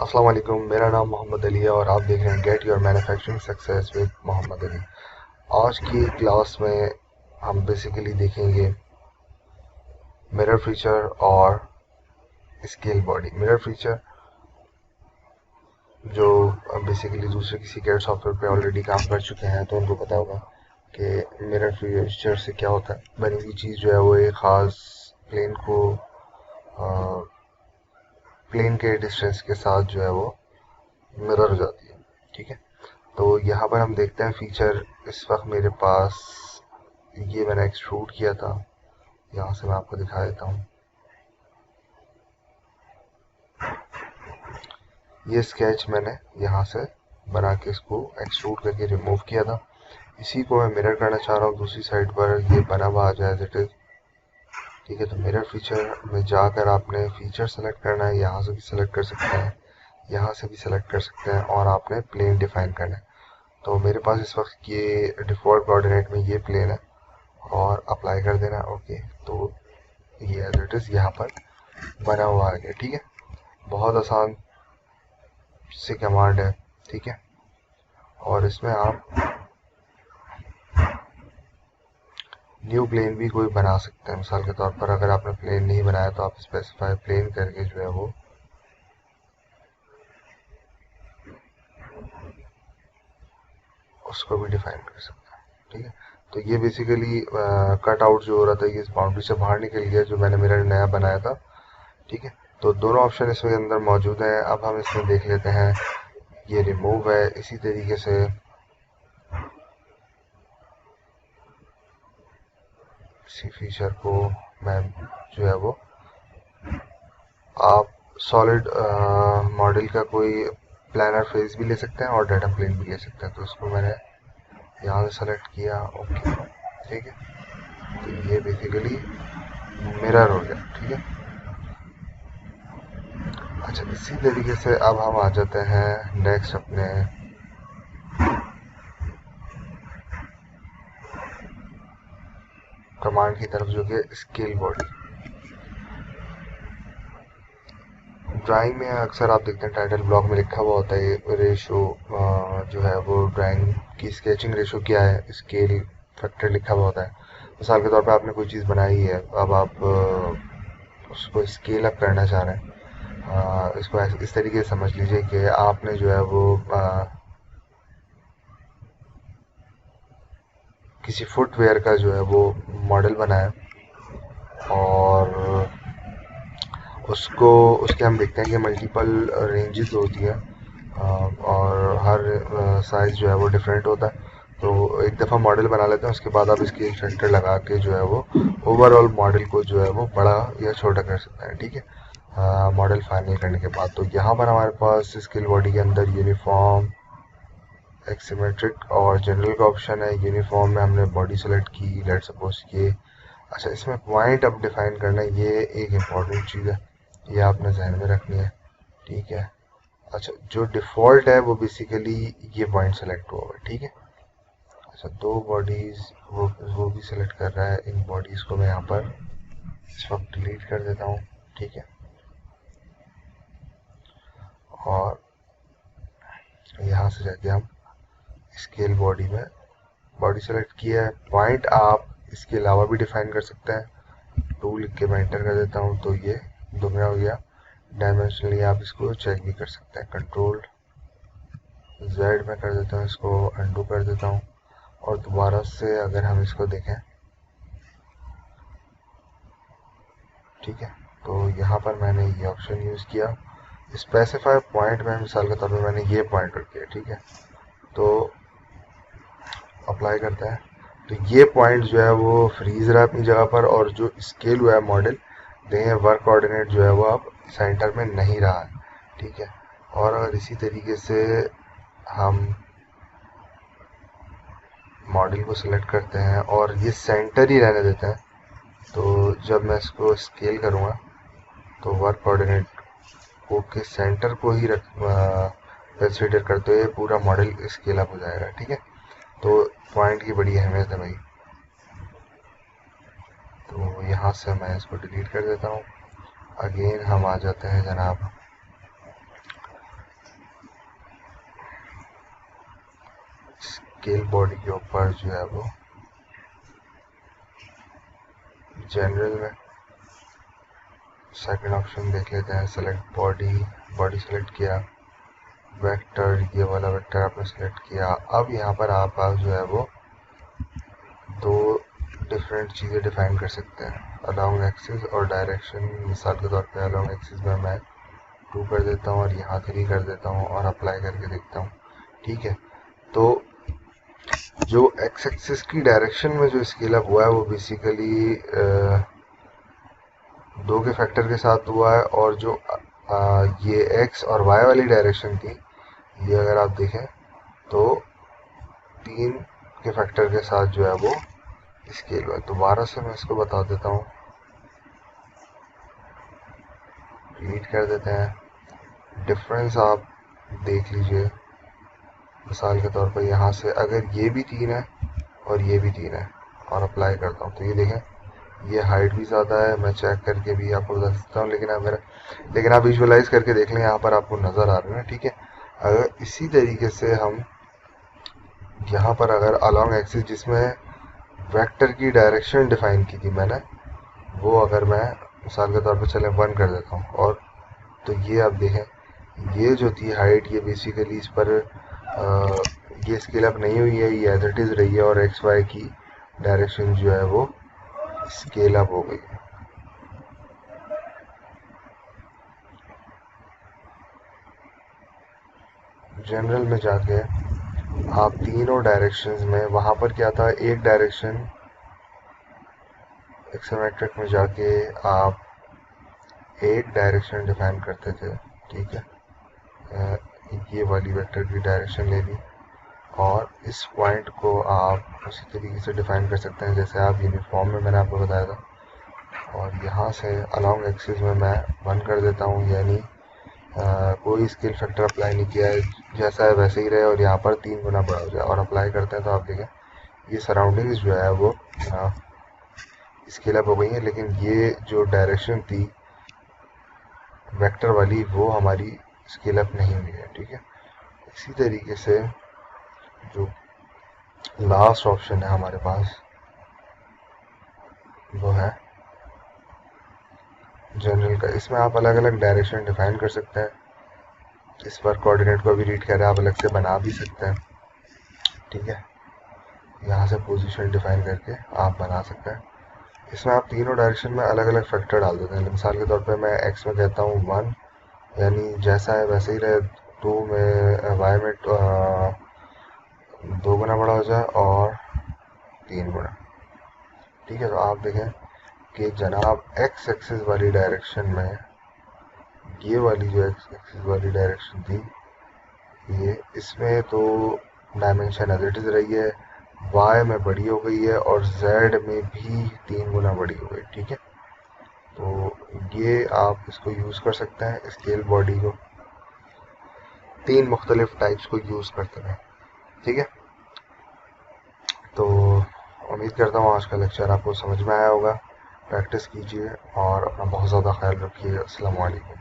अस्सलाम वालेकुम। मेरा नाम मोहम्मद अली है और आप देख रहे हैं get your manufacturing success with Mohammad Ali. आज की क्लास में हम बेसिकली देखेंगे मिरर फीचर और स्केल बॉडी। मिरर फीचर जो बेसिकली दूसरे किसी कैड सॉफ्टवेयर पे ऑलरेडी काम कर चुके हैं तो उनको पता होगा कि मिरर फीचर से क्या होता है। बनी हुई चीज़ जो है वो एक ख़ास प्लेन को प्लेन के डिस्टेंस के साथ जो है वो मिरर हो जाती है। ठीक है, तो यहाँ पर हम देखते हैं फीचर। इस वक्त मेरे पास ये मैंने एक्सट्रूड किया था, यहाँ से मैं आपको दिखा देता हूँ। ये स्केच मैंने यहाँ से बना के इसको एक्सट्रूड करके रिमूव किया था। इसी को मैं मिरर करना चाह रहा हूँ दूसरी साइड पर, ये बना हुआ आ जाए एज इट इज। ठीक है, तो मिरर फीचर में जाकर आपने फीचर सेलेक्ट करना है। यहाँ से भी सेलेक्ट कर सकते हैं, यहाँ से भी सेलेक्ट कर सकते हैं, और आपने प्लेन डिफाइन करना है। तो मेरे पास इस वक्त ये डिफ़ॉल्ट कोऑर्डिनेट में ये प्लेन है और अप्लाई कर देना। ओके, तो ये एज इट इज़ यहाँ पर बना हुआ आ गया। ठीक है, बहुत आसान से कमांड है। ठीक है, और इसमें आप न्यू प्लेन भी कोई बना सकते हैं। मिसाल के तौर पर अगर आपने प्लेन नहीं बनाया तो आप स्पेसिफाई प्लेन करके जो है वो उसको भी डिफाइन कर सकते हैं। ठीक है, तो ये बेसिकली कट आउट जो हो रहा था ये इस बाउंड्री से बाहर निकल गया जो मैंने मेरा नया बनाया था। ठीक है, तो दोनों ऑप्शन इसमें अंदर मौजूद हैं। अब हम इसमें देख लेते हैं, ये रिमूव है। इसी तरीके से इसी फीचर को मैं जो है वो आप सॉलिड मॉडल का कोई प्लानर फेस भी ले सकते हैं और डाटा प्लेन भी ले सकते हैं। तो इसको मैंने यहाँ से सेलेक्ट किया। ओके, ठीक है, तो ये बेसिकली मिरर हो गया। ठीक है, अच्छा, इसी तरीके से अब हम आ जाते हैं नेक्स्ट अपने कमांड की तरफ, जो कि स्केल बॉडी। ड्राइंग में अक्सर आप देखते हैं टाइटल ब्लॉक में लिखा हुआ होता है रेशो, जो है वो ड्राइंग की स्केचिंग रेशो क्या है, स्केल फैक्टर लिखा हुआ होता है। मिसाल के तौर पे आपने कोई चीज़ बनाई है, अब आप उसको स्केल अप करना चाह रहे हैं। इसको इस तरीके से समझ लीजिए कि आपने जो है वो किसी फुटवेयर का जो है वो मॉडल बनाया और उसको उसके हम देखते हैं कि मल्टीपल रेंजेस होती है और हर साइज़ जो है वो डिफरेंट होता है। तो एक दफ़ा मॉडल बना लेते हैं, उसके बाद आप स्केल सेंटर लगा के जो है वो ओवरऑल मॉडल को जो है वो बड़ा या छोटा कर सकते हैं। ठीक है, मॉडल फाइनल करने के बाद तो यहाँ पर हमारे पास स्केल बॉडी के अंदर यूनिफॉर्म, एक्सीमेट्रिक और जनरल का ऑप्शन है। यूनिफॉर्म में हमने बॉडी सेलेक्ट की, लेट्स सपोज ये। अच्छा, इसमें पॉइंट अब डिफाइन करना है, ये एक इम्पॉर्टेंट चीज़ है, ये आपने जहन में रखनी है। ठीक है, अच्छा, जो डिफ़ॉल्ट है वो बेसिकली ये पॉइंट सेलेक्ट हुआ हुआ है। ठीक है, अच्छा, दो बॉडीज़ वो भी सिलेक्ट कर रहा है। इन बॉडीज़ को मैं यहाँ पर इस वक्त डिलीट कर देता हूँ। ठीक है, और यहाँ से जाके हम स्केल बॉडी में बॉडी सेलेक्ट किया है। पॉइंट आप इसके अलावा भी डिफाइन कर सकते हैं। टू लिख के मैं एंटर कर देता हूँ तो ये दुगना हो गया। डायमेंशनली आप इसको चेक भी कर सकते हैं। कंट्रोल जेड में कर देता हूँ, इसको अंडू कर देता हूँ और दोबारा से अगर हम इसको देखें, ठीक है, तो यहाँ पर मैंने ये ऑप्शन यूज़ किया स्पेसिफाई पॉइंट में। मिसाल के तौर पर मैंने ये पॉइंट रख दिया। ठीक है, तो अप्लाई करता है तो ये पॉइंट जो है वो फ्रीज रहा अपनी जगह पर, और जो स्केल हुआ है मॉडल दें वर्क कोऑर्डिनेट जो है वो अब सेंटर में नहीं रहा है। ठीक है, और अगर इसी तरीके से हम मॉडल को सिलेक्ट करते हैं और ये सेंटर ही रहने देते हैं, तो जब मैं इसको स्केल करूँगा तो वर्क कोऑर्डिनेट को के सेंटर को ही कंसिडर करते हुए पूरा मॉडल स्केल अप हो जाएगा। ठीक है, तो पॉइंट की बड़ी अहमियत है भाई। तो यहाँ से मैं इसको डिलीट कर देता हूँ। अगेन हम आ जाते हैं जनाब स्केल बॉडी के ऊपर जो है वो जनरल में सेकंड ऑप्शन देख लेते हैं, सेलेक्ट बॉडी। बॉडी सेलेक्ट किया, वेक्टर, ये वाला वेक्टर आपने सेलेक्ट किया। अब यहाँ पर आप जो है वो दो डिफरेंट चीज़ें डिफाइन कर सकते हैं, अलोंग एक्सिस और डायरेक्शन। मिसाल के तौर पे अलोंग एक्सिस में मैं 2 कर देता हूँ और यहाँ 3 कर देता हूँ और अप्लाई करके देखता हूँ। ठीक है, तो जो एक्स एक्सिस की डायरेक्शन में जो स्केल अप हुआ है वो बेसिकली 2 के फैक्टर के साथ हुआ है, और जो ये एक्स और वाई वाली डायरेक्शन थी, ये अगर आप देखें तो 3 के फैक्टर के साथ जो है वो स्केल हुआ है। दोबारा से मैं इसको बता देता हूँ, रीड कर देते हैं। डिफरेंस आप देख लीजिए, मिसाल के तौर पर यहाँ से अगर ये भी 3 है और ये भी 3 है और अप्लाई करता हूँ तो ये देखें, ये हाइट भी ज़्यादा है। मैं चेक करके भी आपको बता सकता हूँ, लेकिन आप विजुअलाइज करके देख लें, यहाँ पर आपको नज़र आ रहा है। ठीक है, अगर इसी तरीके से हम यहाँ पर अगर अलोंग एक्सिस जिसमें वेक्टर की डायरेक्शन डिफाइन की थी मैंने, वो अगर मैं मिसाल के तौर पर चले 1 कर देता हूँ, और तो ये आप देखें, ये जो थी हाइट, ये बेसिकली इस पर ये स्केल अप नहीं हुई है, ये एज इट इज़ रही है, और एक्स वाई की डायरेक्शन जो है वो स्केल अप हो गई है। जनरल में जाके आप तीनों डायरेक्शंस में, वहाँ पर क्या था, एक डायरेक्शन एक्सोमेट्रिक में जाके आप एक डायरेक्शन डिफाइन करते थे। ठीक है, ये वाली वेक्टर की डायरेक्शन ले ली, और इस पॉइंट को आप उसी तरीके से डिफाइन कर सकते हैं जैसे आप यूनिफॉर्म में मैंने आपको बताया था। और यहाँ से अलोंग एक्सिस में मैं 1 कर देता हूँ, यानी कोई स्केल फैक्टर अप्लाई नहीं किया है, जैसा है वैसे ही रहे, और यहाँ पर 3 गुना बड़ा हो जाए। और अप्लाई करते हैं तो आप देखें ये सराउंडिंग्स जो है वो स्केल अप हो गई है, लेकिन ये जो डायरेक्शन थी वेक्टर वाली वो हमारी स्केल अप नहीं हुई है। ठीक है, इसी तरीके से जो लास्ट ऑप्शन है हमारे पास वो है जनरल का। इसमें आप अलग अलग डायरेक्शन डिफाइन कर सकते हैं, इस पर कोऑर्डिनेट को भी रीड कर रहे हैं, आप अलग से बना भी सकते हैं। ठीक है, यहाँ से पोजीशन डिफाइन करके आप बना सकते हैं। इसमें आप तीनों डायरेक्शन में अलग अलग फैक्टर डाल देते हैं। मिसाल के तौर पे मैं एक्स में कहता हूँ 1, यानी जैसा है वैसे ही रहे। 2 में वाई में 2 गुना बड़ा हो जाए, और 3 गुना। ठीक है, तो आप देखें कि जनाब एक्स एक्सिस वाली डायरेक्शन में, ये वाली जो एक्स एक्सिस वाली डायरेक्शन थी, ये इसमें तो डायमेंशन एज इट इज़ रही है, वाई में बड़ी हो गई है, और जेड में भी 3 गुना बड़ी हो गई। ठीक है, तो ये आप इसको यूज़ कर सकते हैं, स्केल बॉडी को 3 मुख्तलिफ टाइप्स को यूज़ करते हैं। ठीक है, तो उम्मीद करता हूँ आज का लेक्चर आपको समझ में आया होगा। प्रैक्टिस कीजिए और अपना बहुत ज़्यादा ख्याल रखिए। अस्सलाम वालेकुम।